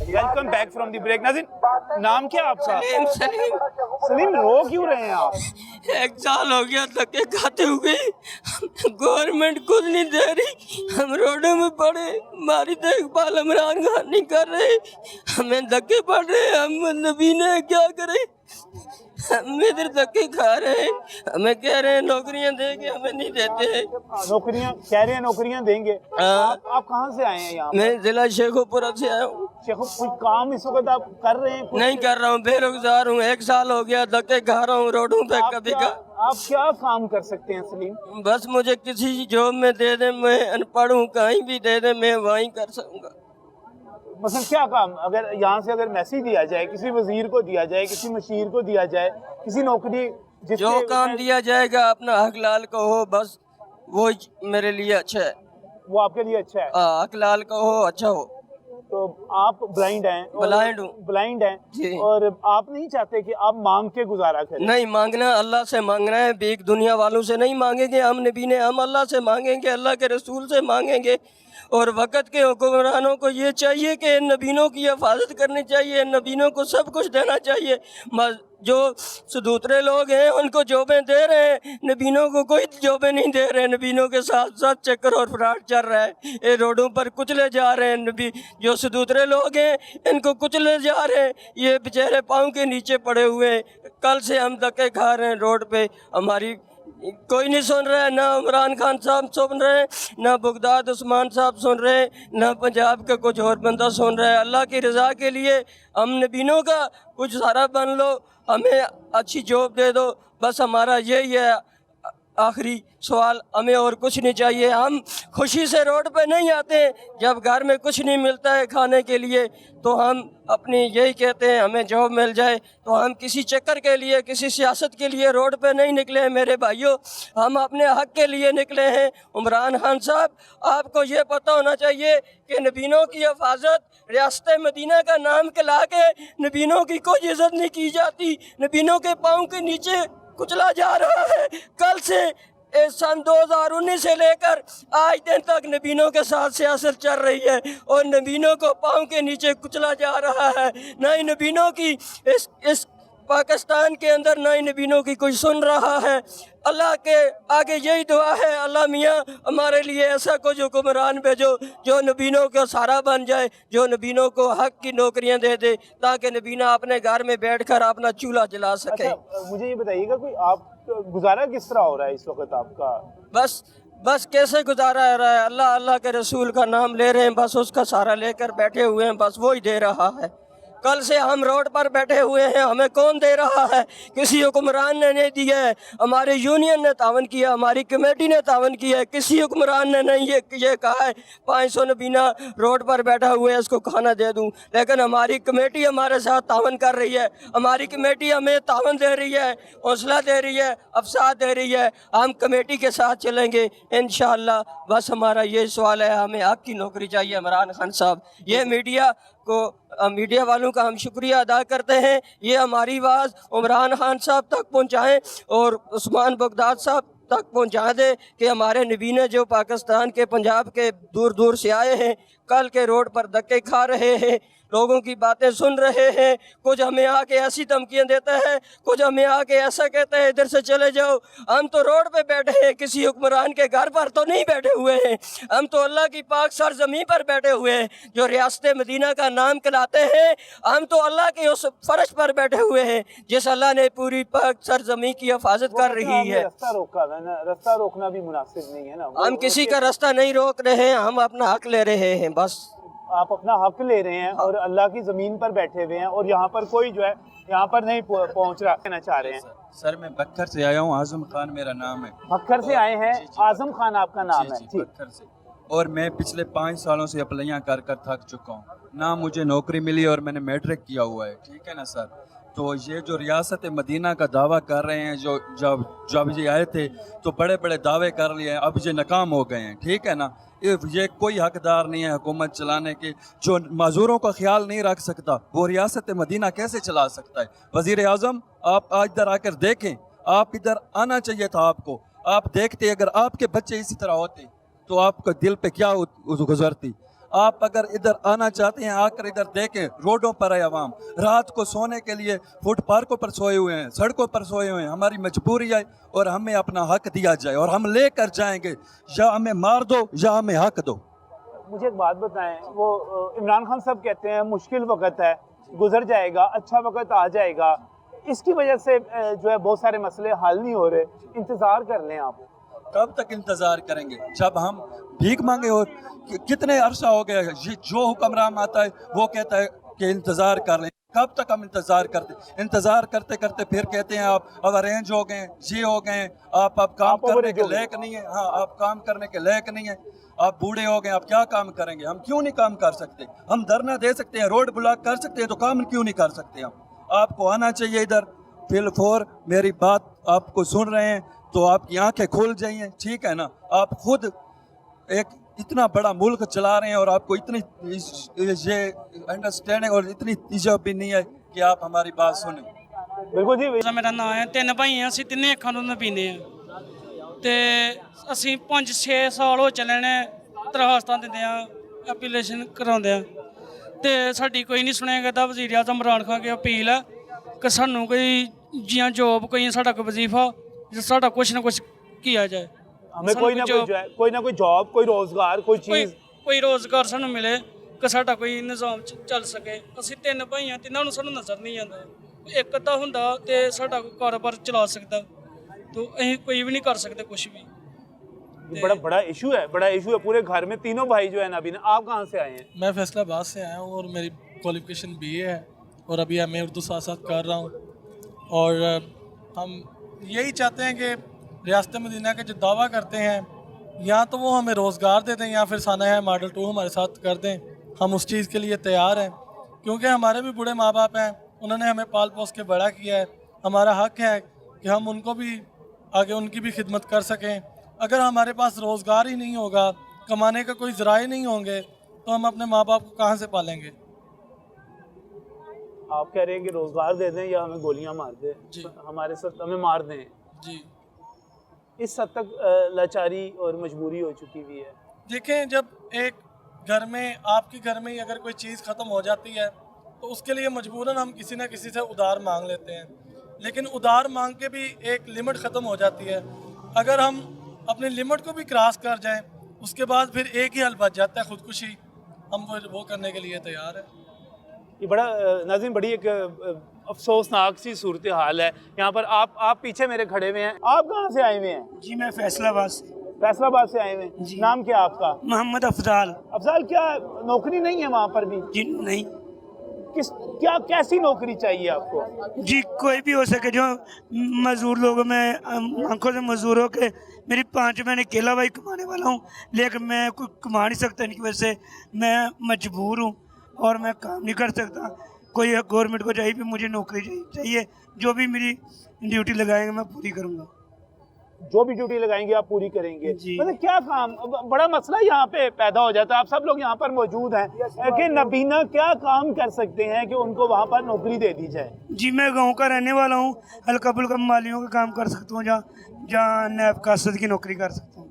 Welcome back from the break. नाज़रीन, नाम क्या आपका? सलीम सलीम, रो क्यों रहे हैं आप? 1 साल हो गया धक्के खाते हुए, गवर्नमेंट कुछ नहीं दे रही, हम रोडों में पड़े, हमारी देखभाल इमरान खान नहीं कर रहे, हमें धक्के पड़ रहे, हम नबीने क्या करें, हम इधर धक्के खा रहे हैं, हमें कह रहे हैं नौकरियां देंगे, हमें नहीं देते हैं। नौकरियां कह रहे हैं, नौकरियां देंगे। आप कहाँ से आए हैं यहाँ? मैं जिला शेखोपुरा से आया हूँ। शेखो, कोई काम इस वक्त आप कर रहे हैं? नहीं कर रहा हूँ, बेरोजगार हूँ, 1 साल हो गया धक्के खा रहा हूँ रोडों पे। कभी का आप क्या काम कर सकते हैं सलीम? बस मुझे किसी जॉब में दे दे, मैं अनपढ़ हूँ, कहीं भी दे दे, मैं वहीं कर सकूँगा। मतलब क्या काम, अगर यहाँ से अगर मैसेज दिया जाए, किसी वजीर को दिया जाए, किसी मशीर को दिया जाए, किसी नौकरी जो काम दिया जाएगा अपना हक लाल को हो, बस वो मेरे लिए अच्छा है। वो आपके लिए अच्छा है? हक लाल को हो, अच्छा हो। तो आप ब्लाइंड हैं? ब्लाइंड हूँ। ब्लाइंड हैं जी। और आप नहीं चाहते कि आप मांग के गुजारा करें? नहीं मांगना, अल्लाह से मांगना है, भीख दुनिया वालों से नहीं मांगेंगे, हम नबी ने, हम अल्लाह से मांगेंगे, अल्लाह के रसूल से मांगेंगे। और वक़्त के हुक्मरानों को ये चाहिए कि इन नबीनों की हिफाजत करनी चाहिए, इन नबीनों को सब कुछ देना चाहिए। जो सदूतरे लोग हैं उनको जॉबें दे रहे हैं, नबीनों को कोई जॉबें नहीं दे रहे। नबीनों के साथ साथ चक्कर और फ्रॉड चल रहा है, ये रोडों पर कुचले जा रहे हैं। नबी जो सदूतरे लोग हैं इनको कुचले जा रहे हैं, ये बेचारे पाँव के नीचे पड़े हुए हैं। कल से हम धक्के खा रहे हैं रोड पे, हमारी कोई नहीं सुन रहा है, ना इमरान खान साहब सुन रहे हैं, ना बगदाद उस्मान साहब सुन रहे हैं, ना पंजाब का कुछ और बंदा सुन रहा है। अल्लाह की रज़ा के लिए हम नबीनों का कुछ सारा बन लो, हमें अच्छी जॉब दे दो, बस हमारा यही है आखिरी सवाल, हमें और कुछ नहीं चाहिए। हम खुशी से रोड पे नहीं आते, जब घर में कुछ नहीं मिलता है खाने के लिए तो हम अपनी यही कहते हैं हमें जॉब मिल जाए। तो हम किसी चक्कर के लिए, किसी सियासत के लिए रोड पे नहीं निकले हैं मेरे भाइयों, हम अपने हक के लिए निकले हैं। इमरान खान साहब, आपको ये पता होना चाहिए कि नबीनों की हिफाजत, रियासत मदीना का नाम खिला के नबीनों की कोई इज़्ज़त नहीं की जाती, नबीनों के पाँव के नीचे कुचला जा रहा है। कल से सन 2019 से लेकर आज दिन तक नबीनों के साथ सियासत चल रही है और नबीनों को पाँव के नीचे कुचला जा रहा है। ना ही नबीनों की इस पाकिस्तान के अंदर ना ही नबीनों की कोई सुन रहा है। अल्लाह के आगे यही दुआ है, अल्लाह मियाँ हमारे लिए ऐसा कुछ हुक्मरान भेजो जो नबीनों का सहारा बन जाए, जो नबीनों को हक की नौकरियां दे दे, ताकि नबीना अपने घर में बैठकर अपना चूल्हा जला सके। अच्छा, मुझे ये बताइएगा, कोई आप गुजारा किस तरह हो रहा है इस वक्त आपका? बस कैसे गुजारा रहा है, अल्लाह अल्लाह के रसूल का नाम ले रहे हैं, बस उसका सहारा लेकर बैठे हुए हैं, बस वही दे रहा है। कल से हम रोड पर बैठे हुए हैं, हमें कौन दे रहा है? किसी हुक्मरान ने नहीं दिया है, हमारी यूनियन ने तावन किया, हमारी कमेटी ने तावन किया है, किसी हुक्मरान ने नहीं ये कहा है 500 नबीना रोड पर बैठा हुआ है इसको खाना दे दूं। लेकिन हमारी कमेटी हमारे साथ तावन कर रही है, हमारी कमेटी हमें तावन दे रही है, हौसला दे रही है, अफसाद दे रही है। हम कमेटी के साथ चलेंगे इंशाअल्लाह। बस हमारा ये सवाल है, हमें हक की नौकरी चाहिए। इमरान खान साहब, ये मीडिया वालों का हम शुक्रिया अदा करते हैं, ये हमारी आवाज़ इमरान खान साहब तक पहुंचाएं और उस्मान बगदाद साहब तक पहुंचा दे कि हमारे नबीने जो पाकिस्तान के, पंजाब के दूर दूर से आए हैं, कल के रोड पर धक्के खा रहे हैं, लोगों की बातें सुन रहे हैं, कुछ हमें आके ऐसी धमकियां देता है, कुछ हमें आके ऐसा कहता है इधर से चले जाओ। हम तो रोड पे बैठे हैं, किसी हुक्मरान के घर पर तो नहीं बैठे हुए हैं, हम तो अल्लाह की पाक सरजमीन पर बैठे हुए हैं जो रियासत मदीना का नाम कहलाते हैं। हम तो अल्लाह के उस फर्श पर बैठे हुए हैं जिस अल्लाह ने पूरी पाक सरजमीन की हिफाजत कर रही है। रास्ता रोका है ना, रास्ता रोकना भी मुनासिब नहीं है ना। हम किसी का रास्ता नहीं रोक रहे हैं, हम अपना हक ले रहे हैं। बस आप अपना हक ले रहे हैं और अल्लाह की ज़मीन पर बैठे हुए हैं और यहाँ पर कोई जो है यहाँ पर नहीं पहुँच रहा, कहना चाह रहे हैं। सर मैं बक्खर से आया हूँ, आजम खान मेरा नाम है। बक्खर से आए हैं? आजम खान आपका नाम है? जी, बक्खर से। और मैं पिछले 5 सालों से अप्लाइयाँ कर कर थक चुका हूँ, ना मुझे नौकरी मिली और मैंने मैट्रिक किया हुआ है, ठीक है ना सर। तो ये जो रियासत मदीना का दावा कर रहे हैं, जो जब ये आए थे तो बड़े बड़े दावे कर लिए हैं, अब ये नाकाम हो गए हैं, ठीक है ना। ये कोई हकदार नहीं है हुकूमत चलाने के, जो माजूरों का ख्याल नहीं रख सकता वो रियासत मदीना कैसे चला सकता है? वज़ीर आज़म, आप आज इधर आकर देखें, आप इधर आना चाहिए था आपको। आप देखते, अगर आपके बच्चे इसी तरह होते तो आपका दिल पे क्या गुजरती। आप अगर इधर आना चाहते हैं आकर इधर देखें, रोडों पर है आवाम, रात को सोने के लिए फुट पार्कों पर सोए हुए हैं, सड़कों पर सोए हुए हैं। हमारी मजबूरी है और हमें अपना हक दिया जाए और हम लेकर जाएंगे, या हमें मार दो या हमें हक दो। मुझे एक बात बताएं, वो इमरान खान साहब कहते हैं मुश्किल वक्त है, गुजर जाएगा, अच्छा वक्त आ जाएगा, इसकी वजह से जो है बहुत सारे मसले हल नहीं हो रहे, इंतज़ार कर लें आप। कब तक इंतज़ार करेंगे? जब हम भीख मांगे और कितने अरसा हो गया, ये जो हुक्मरान आता है वो कहता है कि इंतज़ार कर लें। कब तक हम इंतज़ार करते करते फिर कहते हैं आप अब अरेंज हो गए, ये हो गए, आप अब काम करने के लायक नहीं है। हाँ, आप काम करने के लायक नहीं है, आप बूढ़े हो गए, आप क्या काम करेंगे? हम क्यों नहीं काम कर सकते? हम धरना दे सकते हैं, रोड ब्लॉक कर सकते हैं, तो काम क्यों नहीं कर सकते हम? आपको आना चाहिए इधर। फिलफोर मेरी बात आपको सुन रहे हैं तो आपकी आंखें खुल जाइए, ठीक है ना? आप खुद एक इतना बड़ा मुल्क चला रहे हैं और आपको इतनी ये अंडरस्टैंडिंग और इतनी इज्जत भी नहीं है कि आप हमारी बात सुने। बिल्कुल जी। ਮੇਰਾ ਨਾਮ ਹੈ, ਤਿੰਨ ਭਾਈ ਆ ਅਸੀਂ, ਤਿੰਨੇ ਅੱਖਾਂ ਤੋਂ ਪੀਂਦੇ ਆ ਤੇ ਅਸੀਂ 5-6 ਸਾਲ ਹੋ ਚੱਲੇ ਨੇ ਦਰਖਾਸਤਾਂ ਦਿੰਦੇ ਆ, ਐਪਲੀਕੇਸ਼ਨ ਕਰਾਉਂਦੇ ਆ ਤੇ ਸਾਡੀ ਕੋਈ ਨਹੀਂ ਸੁਣਿਆ ਕਰਦਾ। ਵਜ਼ੀਰ ਆਜ਼ਮ ਇਮਰਾਨ ਖਾਨ ਕੀ ਅਪੀਲ ਹੈ ਕਿ ਸਾਨੂੰ ਕੋਈ ਜਾਂ ਜੋਬ, ਕੋਈ ਸਾਡਾ ਕੋਈ ਵਜ਼ੀਫਾ, ਸਾਡਾ ਕੁਛ ਨਾ ਕੁਛ ਕੀਤਾ ਜਾਏ। हमें कोई ना कोई जॉब, कोई रोजगार, कोई चीज़, ਕੋਈ ਰੋਜ਼ਗਾਰ ਸਾਨੂੰ ਮਿਲੇ ਕਿ ਸਾਡਾ ਕੋਈ ਨਿਜ਼ਾਮ ਚੱਲ ਸਕੇ। ਅਸੀਂ ਤਿੰਨ ਭਾਈ ਆ, ਤਿੰਨਾਂ ਨੂੰ ਸਾਨੂੰ ਨਜ਼ਰ ਨਹੀਂ ਆਉਂਦਾ, ਇੱਕ ਅੱਧਾ ਹੁੰਦਾ ਤੇ ਸਾਡਾ ਕੋਈ ਕਾਰੋਬਾਰ ਚਲਾ ਸਕਦਾ, तो ਅਸੀਂ ਕੋਈ ਵੀ ਨਹੀਂ ਕਰ ਸਕਦੇ ਕੁਝ ਵੀ। बड़ा इशू है पूरे घर में। तीनों भाई जो है ना, अभी आप कहाँ से आए हैं? मैं फैसलाबाद से आया हूँ और मेरी क्वालिफिकेशन BA है और अभी MA उर्दू साथ साथ कर रहा हूँ। और हम यही चाहते हैं कि रियासत मदीना के जो दावा करते हैं, या तो वो हमें रोज़गार दे दें या फिर साना है मॉडल 2 हमारे साथ कर दें। हम उस चीज़ के लिए तैयार हैं, क्योंकि हमारे भी बूढ़े माँ बाप हैं, उन्होंने हमें पाल पोस के बड़ा किया है। हमारा हक है कि हम उनको भी आगे उनकी भी खिदमत कर सकें। अगर हमारे पास रोज़गार ही नहीं होगा, कमाने का कोई ज़राए नहीं होंगे, तो हम अपने माँ बाप को कहाँ से पालेंगे? आप कह रहे हैं कि रोज़गार दे दें या हमें गोलियां मार दें, हमारे साथ हमें मार दें जी। इस हद तक लाचारी और मजबूरी हो चुकी हुई है। देखें, जब एक घर में, आपके घर में ही अगर कोई चीज़ ख़त्म हो जाती है तो उसके लिए मजबूरन हम किसी न किसी से उधार मांग लेते हैं, लेकिन उधार मांग के भी एक लिमिट ख़त्म हो जाती है। अगर हम अपनी लिमिट को भी क्रॉस कर जाएं, उसके बाद फिर एक ही हल बच जाता है, ख़ुदकुशी। हम वो करने के लिए तैयार हैं। ये बड़ा नाज़रीन, बड़ी एक अफसोसनाक सी सूरत हाल है यहाँ पर। आप पीछे मेरे खड़े हुए हैं, आप कहाँ से आए हुए हैं? जी मैं फैसलाबाद से। फैसलाबाद से आए हुए हैं। जी। नाम क्या आपका? मोहम्मद अफजाल। अफजाल, क्या नौकरी नहीं है वहाँ पर भी? जी नहीं। कैसी नौकरी चाहिए आपको? जी कोई भी हो सके, जो मजदूर लोगों में आंखों से मजदूर हो के, मेरी 5 महीने अकेला भाई कमाने वाला हूँ, लेकिन मैं कुछ कमा नहीं सकता इनकी वजह से। मैं मजबूर हूँ और मैं काम नहीं कर सकता। कोई गवर्नमेंट को चाहिए, मुझे नौकरी चाहिए, जो भी मेरी ड्यूटी लगाएंगे मैं पूरी करूँगा। जो भी ड्यूटी लगाएंगे आप पूरी करेंगे? जी। मतलब क्या काम, बड़ा मसला यहाँ पे पैदा हो जाता है। आप सब लोग यहाँ पर मौजूद हैं कि नबीना क्या काम कर सकते हैं कि उनको वहाँ पर नौकरी दे दी जाए? जी मैं गाँव का रहने वाला हूँ, हल्का फुल्का मालियों का काम कर सकता हूँ, जहाँ नैब कासद की नौकरी कर सकता हूँ।